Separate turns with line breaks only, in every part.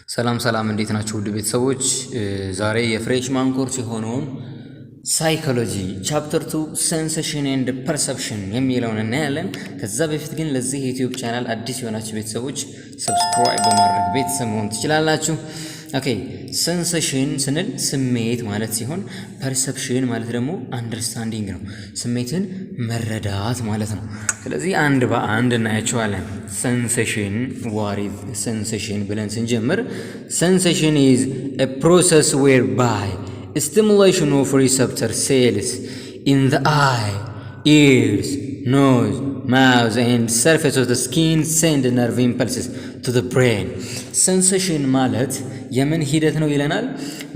ሰላም ሰላም እንዴት ናችሁ ውድ ቤተሰቦች? ዛሬ የፍሬሽማን ኮርስ የሆነውን ሳይኮሎጂ ቻፕተር 2 ሴንሴሽን ኤንድ ፐርሰፕሽን የሚለውን እናያለን። ከዛ በፊት ግን ለዚህ የዩቲዩብ ቻናል አዲስ የሆናችሁ ቤተሰቦች ሰብስክራይብ በማድረግ ቤተሰብ መሆን ትችላላችሁ። ኦኬ፣ ሴንሴሽን ስንል ስሜት ማለት ሲሆን ፐርሰፕሽን ማለት ደግሞ አንደርስታንዲንግ ነው፣ ስሜትን መረዳት ማለት ነው። ስለዚህ አንድ በአንድ እናያቸዋለን። ሴንሴሽን ዋሪዝ ሴንሴሽን ብለን ስንጀምር ሴንሴሽን ኢዝ a process whereby stimulation of receptor cells in the eye, ears, nose, mouth and surface of the skin send nerve impulses to the brain. ሴንሴሽን ማለት የምን ሂደት ነው ይለናል።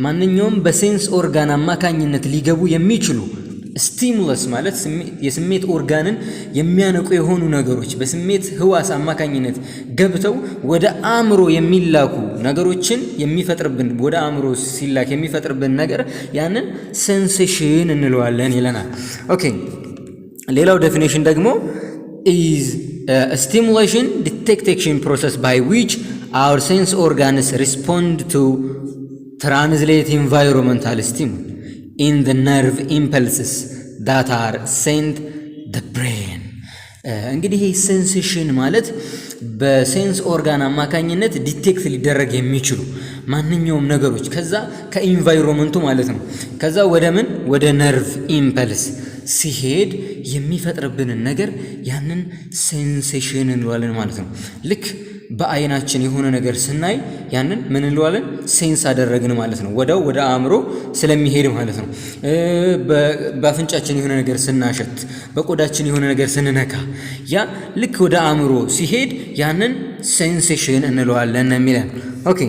ማንኛውም በሴንስ ኦርጋን አማካኝነት ሊገቡ የሚችሉ ስቲሙለስ ማለት የስሜት ኦርጋንን የሚያነቁ የሆኑ ነገሮች በስሜት ህዋስ አማካኝነት ገብተው ወደ አእምሮ የሚላኩ ነገሮችን የሚፈጥርብን ወደ አእምሮ ሲላክ የሚፈጥርብን ነገር ያንን ሴንሴሽን እንለዋለን ይለናል። ኦኬ፣ ሌላው ዴፊኒሽን ደግሞ is a stimulation detection process by which our sense organs respond to translate environmental stimuli in the nerve impulses that are sent the brain. እንግዲህ ሴንሴሽን ማለት በሴንስ ኦርጋን አማካኝነት ዲቴክት ሊደረግ የሚችሉ ማንኛውም ነገሮች ከዛ ከኢንቫይሮንመንቱ ማለት ነው ከዛ ወደ ምን ወደ ነርቭ ኢምፐልስ ሲሄድ የሚፈጥርብንን ነገር ያንን ሴንሴሽን እንለዋለን ማለት ነው። ልክ በአይናችን የሆነ ነገር ስናይ ያንን ምን እንለዋለን? ሴንስ አደረግን ማለት ነው። ወዳው ወደ አእምሮ ስለሚሄድ ማለት ነው። በአፍንጫችን የሆነ ነገር ስናሸት፣ በቆዳችን የሆነ ነገር ስንነካ ያ ልክ ወደ አእምሮ ሲሄድ ያንን ሴንሴሽን እንለዋለን የሚለን። ኦኬ፣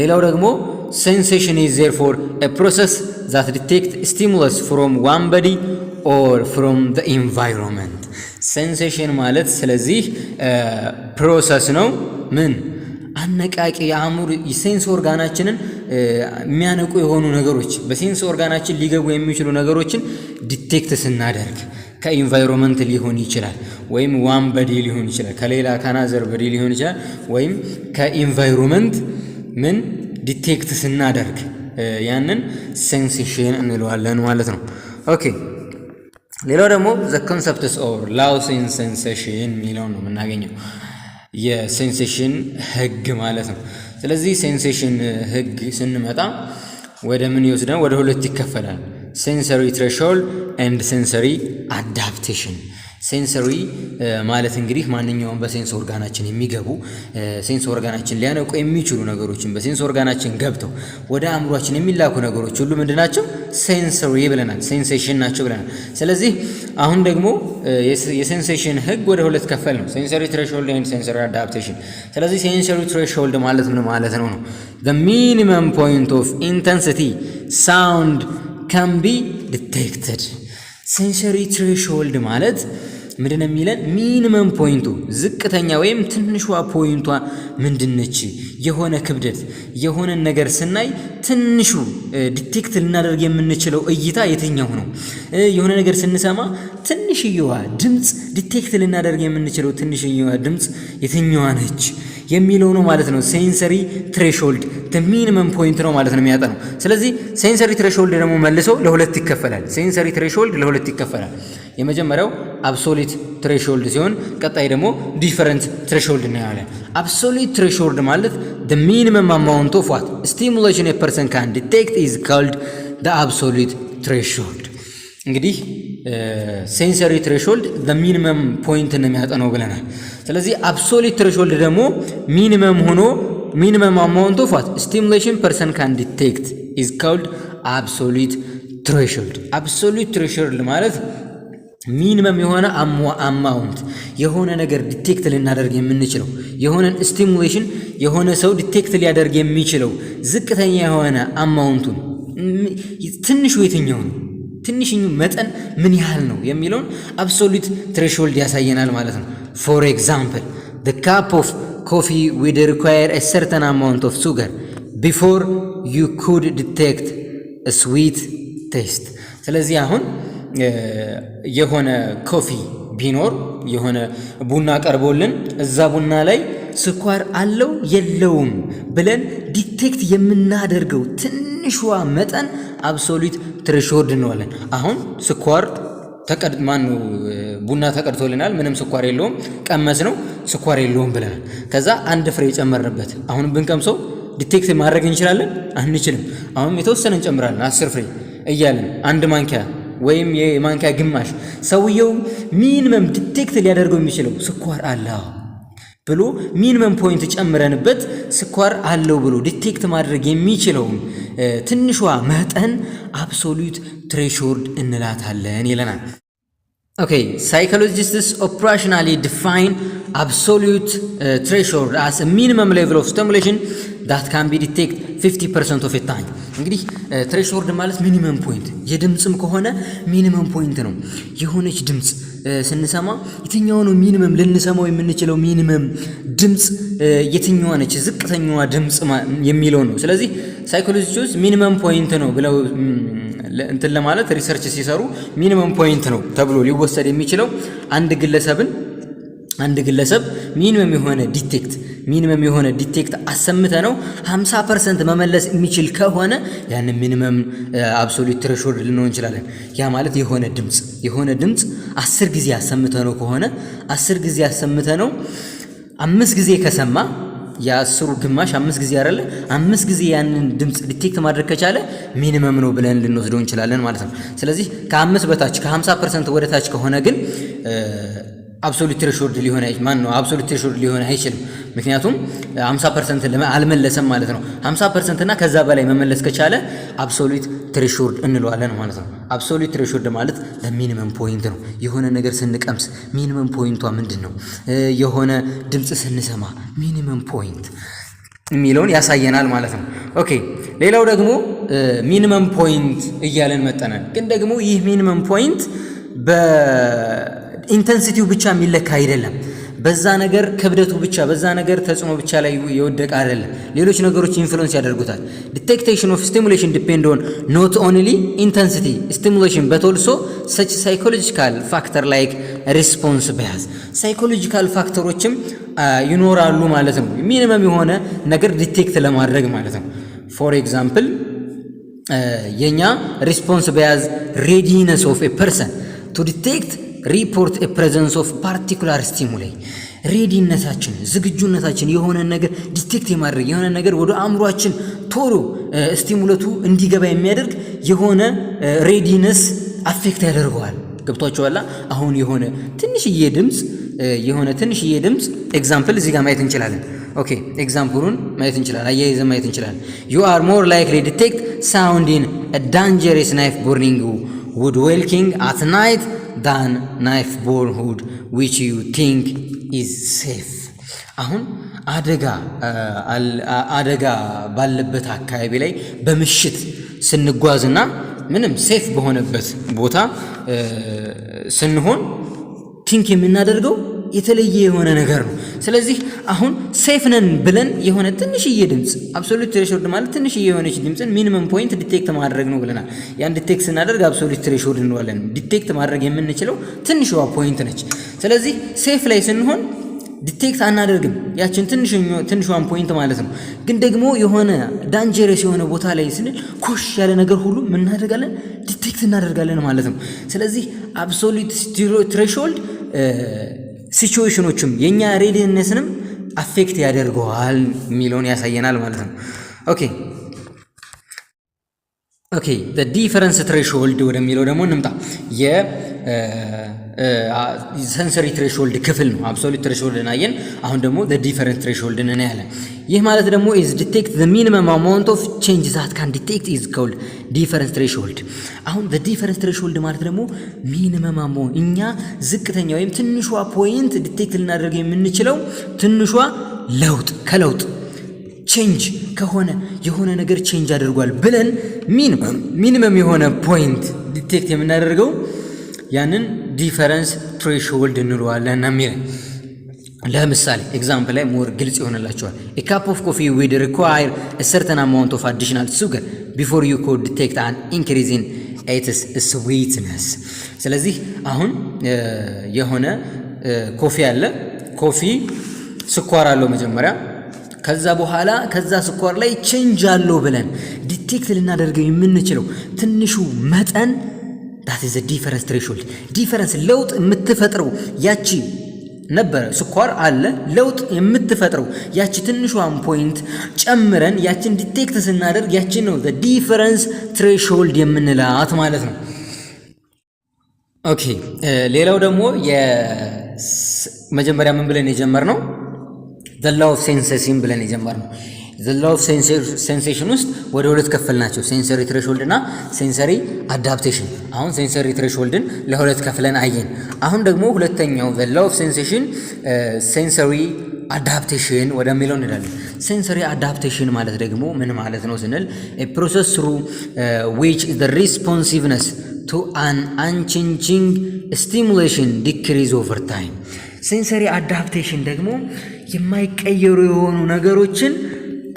ሌላው ደግሞ sensation is therefore a process that detects stimulus from one body or from the environment. sensation ማለት ስለዚህ ፕሮሰስ ነው። ምን አነቃቂ የአእምሮ የሴንስ ኦርጋናችንን የሚያነቁ የሆኑ ነገሮች በሴንስ ኦርጋናችን ሊገቡ የሚችሉ ነገሮችን ዲቴክት ስናደርግ ከኢንቫይሮንመንት ሊሆን ይችላል፣ ወይም ዋን በዲ ሊሆን ይችላል፣ ከሌላ ካናዘር በዲ ሊሆን ይችላል፣ ወይም ከኢንቫይሮንመንት ምን ዲቴክት ስናደርግ ያንን ሴንሴሽን እንለዋለን ማለት ነው። ኦኬ፣ ሌላው ደግሞ ዘ ኮንሰፕትስ ኦር ላውስ ኢን ሴንሴሽን የሚለው ነው የምናገኘው የሴንሴሽን ህግ ማለት ነው። ስለዚህ ሴንሴሽን ህግ ስንመጣ ወደ ምን ይወስደን? ወደ ሁለት ይከፈላል። ሴንሰሪ ትሬሾልድ ኤንድ ሴንሰሪ አዳፕቴሽን። ሴንሰሪ ማለት እንግዲህ ማንኛውም በሴንስ ኦርጋናችን የሚገቡ ሴንስ ኦርጋናችን ሊያነቁ የሚችሉ ነገሮችን በሴንስ ኦርጋናችን ገብተው ወደ አእምሯችን የሚላኩ ነገሮች ሁሉ ምንድናቸው? ሴንሰሪ ብለናል፣ ሴንሴሽን ናቸው ብለናል። ስለዚህ አሁን ደግሞ የሴንሴሽን ህግ ወደ ሁለት ከፈል ነው፣ ሴንሰሪ ትሬሾልድ ኤንድ ሴንሰሪ አዳፕቴሽን። ስለዚህ ሴንሰሪ ትሬሾልድ ማለት ምን ማለት ነው? the minimum point of intensity sound can be detected. ሴንሰሪ ትሬሾልድ ማለት ምንድነው የሚለን? ሚኒመም ፖይንቱ ዝቅተኛ ወይም ትንሿ ፖይንቷ ምንድነች? የሆነ ክብደት የሆነ ነገር ስናይ ትንሹ ዲቴክት ልናደርግ የምንችለው እይታ የትኛው ነው? የሆነ ነገር ስንሰማ ትንሽዬዋ ድምፅ ዲቴክት ልናደርግ የምንችለው ትንሽዬዋ ድምፅ የትኛዋ ነች የሚለው ነው ማለት ነው። ሴንሰሪ ትሬሾልድ ሚኒመም ፖይንት ነው ማለት ነው የሚያጠነው። ስለዚህ ሴንሰሪ ትሬሾልድ ደግሞ መልሶ ለሁለት ይከፈላል። ሴንሰሪ ትሬሾልድ ለሁለት ይከፈላል። የመጀመሪያው አብሶሉት ትሬሾልድ ሲሆን ቀጣይ ደግሞ ዲፈረንት ትሬሾልድ እናያለን። አብሶሉት ትሬሾልድ ማለት the minimum amount of what stimulation a person can detect is called the absolute threshold. እንግዲህ ሴንሰሪ ትሬሾልድ the minimum point ነው የሚያጠነው ብለናል። ስለዚህ አብሶሉት ትሬሾልድ ደግሞ ሚኒመም ሆኖ minimum amount of what stimulation person can detect is called absolute threshold. absolute threshold ማለት ሚኒመም የሆነ አማውንት የሆነ ነገር ዲቴክት ልናደርግ የምንችለው የሆነን ስቲሙሌሽን የሆነ ሰው ዲቴክት ሊያደርግ የሚችለው ዝቅተኛ የሆነ አማውንቱን ትንሹ የትኛው ነው፣ ትንሽኙ መጠን ምን ያህል ነው የሚለውን አብሶሉት ትሬሾልድ ያሳየናል ማለት ነው። ፎር ኤግዛምፕል the cup of coffee would require a certain amount of sugar before you could detect a sweet taste. ስለዚህ አሁን የሆነ ኮፊ ቢኖር የሆነ ቡና ቀርቦልን እዛ ቡና ላይ ስኳር አለው የለውም ብለን ዲቴክት የምናደርገው ትንሿ መጠን አብሶሉት ትሬሾልድ እንለዋለን። አሁን ስኳር ቡና ተቀድቶልናል፣ ምንም ስኳር የለውም፣ ቀመስ ነው ስኳር የለውም ብለናል። ከዛ አንድ ፍሬ ጨመርንበት። አሁን ብንቀምሰው ዲቴክት ማድረግ እንችላለን? አንችልም። አሁን የተወሰነ እንጨምራለን 10 ፍሬ እያለን አንድ ማንኪያ ወይም የማንኪያ ግማሽ ሰውየው ሚኒመም ዲቴክት ሊያደርገው የሚችለው ስኳር አለው ብሎ ሚኒመም ፖይንት ጨምረንበት ስኳር አለው ብሎ ዲቴክት ማድረግ የሚችለው ትንሿ መጠን አብሶሉት ትሬሾልድ እንላታለን ይለናል። ኦኬ ሳይኮሎጂስትስ ኦፕሬሽናሊ ዲፋይን absolute threshold as a minimum level of stimulation that can be detected 50% of the time። እንግዲህ threshold ማለት ሚኒመም ፖይንት የድምጽም ከሆነ ሚኒመም ፖይንት ነው። የሆነች ድምጽ ስንሰማ የትኛው ነው ሚኒመም ልንሰማው የምንችለው ሚኒመም ድምጽ የትኛዋ ነች ዝቅተኛዋ ድምጽ የሚለው ነው። ስለዚህ ሳይኮሎጂስቶች ሚኒመም ፖይንት ነው ብለው እንትን ለማለት ሪሰርች ሲሰሩ ሚኒመም ፖይንት ነው ተብሎ ሊወሰድ የሚችለው አንድ ግለሰብ ሚኒመም የሆነ ዲቴክት አሰምተ ነው 50% መመለስ የሚችል ከሆነ ያን ሚኒመም አብሶሉት ትሬሾልድ ልንሆን እንችላለን። ያ ማለት የሆነ ድምጽ 10 ጊዜ አሰምተ ነው ከሆነ 10 ጊዜ አሰምተ ነው 5 ጊዜ ከሰማ ያ10ሩ ግማሽ 5 ጊዜ አይደለ 5 ጊዜ ያንን ድምጽ ዲቴክት ማድረግ ከቻለ ሚኒመም ነው ብለን ልንወስደው እንችላለን ማለት ነው። ስለዚህ ከ5 በታች ከ50% ወደ ታች ከሆነ ግን አብሶሉት ትሬሾልድ ሊሆን አይችልም። ምክንያቱም 50% አልመለሰም ማለት ነው። 50% እና ከዛ በላይ መመለስ ከቻለ አብሶሉት ትሬሾልድ እንለዋለን ማለት ነው። አብሶሉት ትሬሾልድ ማለት ሚኒመም ፖይንት ነው። የሆነ ነገር ስንቀምስ ሚኒመም ፖይንቷ ምንድነው? የሆነ ድምጽ ስንሰማ ሚኒመም ፖይንት የሚለውን ያሳየናል ማለት ነው። ኦኬ ሌላው ደግሞ ሚኒመም ፖይንት እያለን መጠናል። ግን ደግሞ ይህ ሚኒመም ፖይንት ኢንተንሲቲው ብቻ የሚለካ አይደለም። በዛ ነገር ክብደቱ ብቻ በዛ ነገር ተጽዕኖ ብቻ ላይ የወደቀ አይደለም። ሌሎች ነገሮች ኢንፍሉዌንስ ያደርጉታል። ዲቴክቴሽን ኦፍ ስቲሙሌሽን ዲፔንድ ኦን ኖት ኦንሊ ኢንተንሲቲ ስቲሙሌሽን በት ኦልሶ ሰች ሳይኮሎጂካል ፋክተር ላይክ ሪስፖንስ ባያዝ ሳይኮሎጂካል ፋክተሮችም ይኖራሉ ማለት ነው። ሚኒመም የሆነ ነገር ዲቴክት ለማድረግ ማለት ነው። ፎር ኤግዛምፕል የኛ ሪስፖንስ ባያዝ ሬዲነስ ኦፍ ኤ ፐርሰን ቱ ዲቴክት ሪፖርት ኤ ፕሬዘንስ ኦፍ ፓርቲኩላር ስቲሙላይ ሬዲነታችን ዝግጁነታችን የሆነ ነገር ዲቴክት የማድረግ የሆነ ነገር ወደ አእምሯችን ቶሎ ስቲሙለቱ እንዲገባ የሚያደርግ የሆነ ሬዲነስ አፌክት ያደርገዋል። ገብቷችኋል? አሁን የሆነ ትንሽዬ ድምጽ ኤግዛምፕል እዚህ ጋር ማየት እንችላለን። ኦኬ ኤግዛምፕሉን ማየት እንችላለን፣ አያይዘን ማየት እንችላለን። you are more likely detect sound in a dangerous knife burning woodworking at night than knife borne wood which you think is safe። አሁን አደጋ ባለበት አካባቢ ላይ በምሽት ስንጓዝና ምንም ሴፍ በሆነበት ቦታ ስንሆን ቲንክ የምናደርገው የተለየ የሆነ ነገር ነው። ስለዚህ አሁን ሴፍ ነን ብለን የሆነ ትንሽዬ ድምጽ አብሶሉት ትሬሾልድ ማለት ትንሽዬ የሆነች ድምጽን ሚኒመም ፖይንት ዲቴክት ማድረግ ነው ብለናል። ያን ዲቴክት ስናደርግ አብሶሉት ትሬሾልድ እንለዋለን። ዲቴክት ማድረግ የምንችለው ትንሽዋ ፖይንት ነች። ስለዚህ ሴፍ ላይ ስንሆን ዲቴክት አናደርግም ያችን ትንሿን ፖይንት ማለት ነው። ግን ደግሞ የሆነ ዳንጀረስ የሆነ ቦታ ላይ ስንል ኮሽ ያለ ነገር ሁሉ ምን እናደርጋለን? ዲቴክት እናደርጋለን ማለት ነው። ስለዚህ አብሶሉት ትሬሾልድ ሲቹዌሽኖችም የኛ ሬዲነስንም አፌክት ያደርገዋል የሚለውን ያሳየናል ማለት ነው። ኦኬ the difference threshold ወደሚለው ደግሞ እንምጣ። የሰንሰሪ ትሬሾልድ ክፍል ነው። አብሶሉት ትሬሾልድን አየን። አሁን ደግሞ the difference threshold እናያለን። ይህ ማለት ደግሞ is detect the minimum amount of change that can detect is called difference threshold። አሁን the difference threshold ማለት ደግሞ ሚኒመም አማውንት እኛ ዝቅተኛ ወይም ትንሿ ፖይንት ዲቴክት ልናደርግ የምንችለው ትንሿ ከለውጥ ቼንጅ ከሆነ የሆነ ነገር ቼንጅ አድርጓል ብለን ሚኒመም የሆነ ፖይንት ዲቴክት የምናደርገው ያንን ዲፈረንስ ትሬሾልድ እንለዋለን እና ለምሳሌ ኤግዛምፕል ላይ ሞር ግልጽ ይሆንላችኋል። a cup of coffee would require a certain amount of additional sugar before you could detect an increase in its sweetness። ስለዚህ አሁን የሆነ ኮፊ አለ። ኮፊ ስኳር አለው መጀመሪያ ከዛ በኋላ ከዛ ስኳር ላይ ቼንጅ አለው ብለን ዲቴክት ልናደርገው የምንችለው ትንሹ መጠን that is a difference threshold difference ለውጥ የምትፈጥረው ያቺ ነበር ስኳር አለ ለውጥ የምትፈጥረው ያቺ ትንሿን ፖይንት ጨምረን ያቺን ዲቴክት ስናደርግ ያቺ ነው the difference threshold የምንላት ማለት ነው ኦኬ ሌላው ደግሞ የመጀመሪያ ምን ብለን የጀመርነው the law of sensation ብለን የጀመርነው the law of sensation ውስጥ ወደ ሁለት ከፈልናቸው sensory threshold እና sensory adaptation አሁን sensory thresholdን ለሁለት ከፍለን አየን አሁን ደግሞ ሁለተኛው the law of sensation sensory adaptation ወደሚለው እንሄዳለን sensory adaptation ማለት ደግሞ ምን ማለት ነው ስንል a process through which the responsiveness to an unchanging stimulation decrease over time sensory adaptation ደግሞ የማይቀየሩ የሆኑ ነገሮችን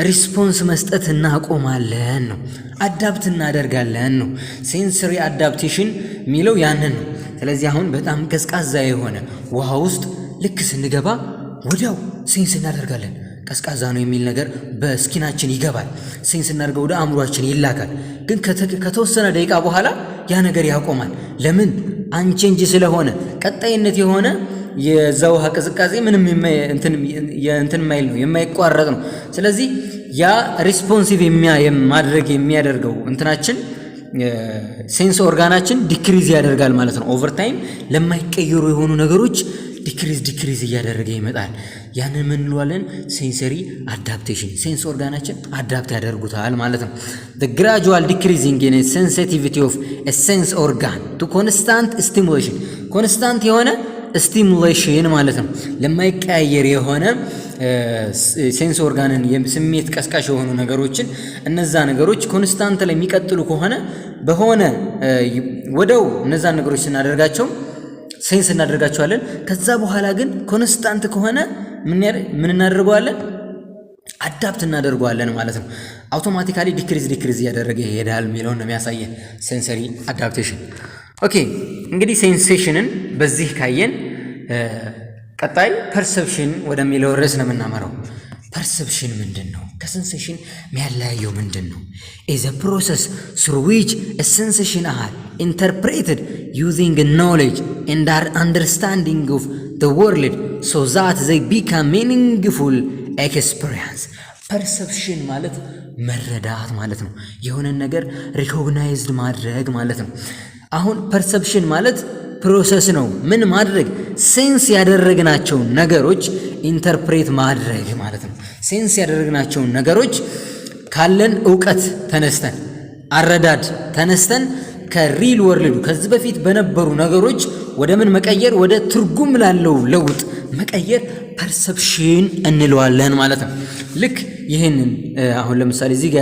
ሪስፖንስ መስጠት እናቆማለን ነው አዳፕት እናደርጋለን ነው ሴንሰሪ አዳፕቴሽን ሚለው ያንን ነው ስለዚህ አሁን በጣም ቀዝቃዛ የሆነ ውሃ ውስጥ ልክ ስንገባ ወዲያው ሴንስ እናደርጋለን ቀዝቃዛ ነው የሚል ነገር በስኪናችን ይገባል ሴንስ እናደርገው ወደ አእምሮአችን ይላካል ግን ከተወሰነ ደቂቃ በኋላ ያ ነገር ያቆማል ለምን አንቼንጅ ስለሆነ ቀጣይነት የሆነ የዛው ሀቅዝቃዜ ምንም እንትን ማይል ነው የማይቋረጥ ነው ስለዚህ ያ ሪስፖንሲቭ ማድረግ የሚያደርገው እንትናችን ሴንስ ኦርጋናችን ዲክሪዝ ያደርጋል ማለት ነው ኦቨር ታይም ለማይቀየሩ የሆኑ ነገሮች ዲክሪዝ እያደረገ ይመጣል ያንን ምን እንለዋለን ሴንሰሪ አዳፕቴሽን ሴንስ ኦርጋናችን አዳፕት ያደርጉታል ማለት ነው the gradual decreasing in sensitivity of a sense organ to constant stimulation constant የሆነ ስቲሙሌሽን ማለት ነው ለማይቀያየር የሆነ ሴንስ ኦርጋንን የስሜት ቀስቃሽ የሆኑ ነገሮችን እነዛ ነገሮች ኮንስታንት ላይ የሚቀጥሉ ከሆነ በሆነ ወደው እነዛ ነገሮች ስናደርጋቸው ሴንስ እናደርጋቸዋለን ከዛ በኋላ ግን ኮንስታንት ከሆነ ምን እናደርገዋለን አዳፕት እናደርገዋለን ማለት ነው አውቶማቲካሊ ዲክሪዝ ያደረገ ይሄዳል የሚለውን ነው የሚያሳየን ሴንሰሪ አዳፕቴሽን ኦኬ እንግዲህ ሴንሴሽንን በዚህ ካየን ቀጣይ ፐርሰፕሽን ወደሚለው ርዕስ ነው የምናመራው ፐርሰፕሽን ምንድነው ከሴንሴሽን የሚያለያየው ምንድነው is a process through which a sensation are interpreted using knowledge and our understanding of the world so that they become meaningful experience ፐርሰፕሽን ማለት መረዳት ማለት ነው የሆነ ነገር ሪኮግናይዝድ ማድረግ ማለት ነው አሁን ፐርሰፕሽን ማለት ፕሮሰስ ነው ምን ማድረግ ሴንስ ያደረግናቸው ነገሮች ኢንተርፕሬት ማድረግ ማለት ነው ሴንስ ያደረግናቸው ነገሮች ካለን ዕውቀት ተነስተን አረዳድ ተነስተን ከሪል ወርልዱ ከዚህ በፊት በነበሩ ነገሮች ወደ ምን መቀየር ወደ ትርጉም ላለው ለውጥ መቀየር ፐርሰፕሽን እንለዋለን ማለት ነው ልክ ይሄንን አሁን ለምሳሌ እዚህ ጋር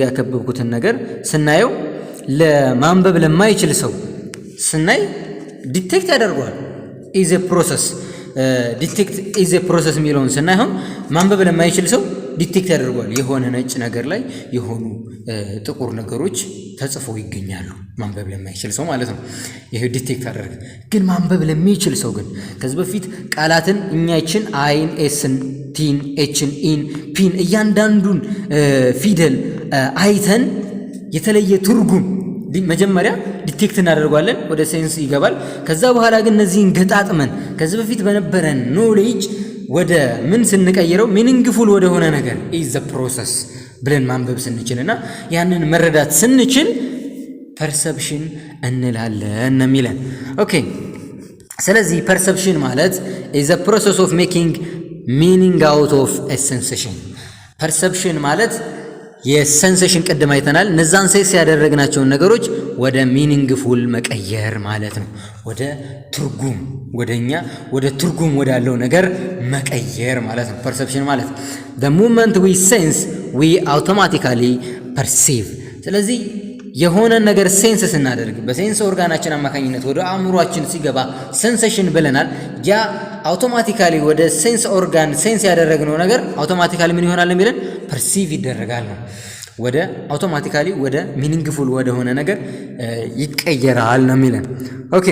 ያከበብኩትን ነገር ስናየው ለማንበብ ለማይችል ሰው ስናይ ዲቴክት ያደርጋል ኢዝ ኤ ፕሮሰስ የሚለውን ስናይሆን ማንበብ ለማይችል ሰው ዲቴክት ያደርጋል የሆነ ነጭ ነገር ላይ የሆኑ ጥቁር ነገሮች ተጽፈው ይገኛሉ ማንበብ ለማይችል ሰው ማለት ነው ይሄ ዲቴክት አደረገ ግን ማንበብ ለሚችል ሰው ግን ከዚህ በፊት ቃላትን እኛችን አይን ኤስን ቲን ኤችን ኢን ፒን እያንዳንዱን ፊደል አይተን የተለየ ትርጉም መጀመሪያ ዲቴክት እናደርጋለን ወደ ሴንስ ይገባል ከዛ በኋላ ግን እነዚህን ገጣጥመን ከዚህ በፊት በነበረን ኖሌጅ ወደ ምን ስንቀይረው ሚኒንግፉል ወደ ሆነ ነገር ኢዝ ዘ ፕሮሰስ ብለን ማንበብ ስንችልና ያንን መረዳት ስንችል ፐርሰፕሽን እንላለን የሚለን ኦኬ ስለዚህ ፐርሰፕሽን ማለት ኢዝ ዘ ፕሮሰስ ኦፍ ሜኪንግ ሚኒንግ አውት ኦፍ ኤ ሴንሴሽን ፐርሰፕሽን ማለት የሴንሴሽን ቀደም አይተናል እነዛን ሴንስ ያደረግናቸውን ነገሮች ወደ ሚኒንግፉል መቀየር ማለት ነው ወደ ትርጉም ወደ ትርጉም ወዳለው ነገር መቀየር ማለት ነው ፐርሰፕሽን ማለት the moment we sense we automatically perceive ስለዚህ የሆነ ነገር ሴንስ ስናደርግ በሴንስ ኦርጋናችን አማካኝነት ወደ አእምሮአችን ሲገባ ሴንሴሽን ብለናል ያ አውቶማቲካሊ ወደ ሴንስ ኦርጋን ሴንስ ያደረግነው ነገር አውቶማቲካሊ ምን ይሆናል የሚለን ፐርሲቭ ይደረጋል ነው ወደ አውቶማቲካሊ ወደ ሚኒንግፉል ወደ ሆነ ነገር ይቀየራል ነው የሚለን ኦኬ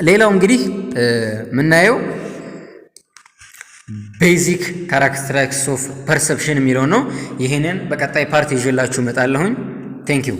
ሌላው እንግዲህ ምናየው ቤዚክ ካራክተሪስቲክስ ኦፍ ፐርሰፕሽን የሚለው ነው። ይሄንን በቀጣይ ፓርት ይዤላችሁ እመጣለሁኝ። ቴንክ ዩ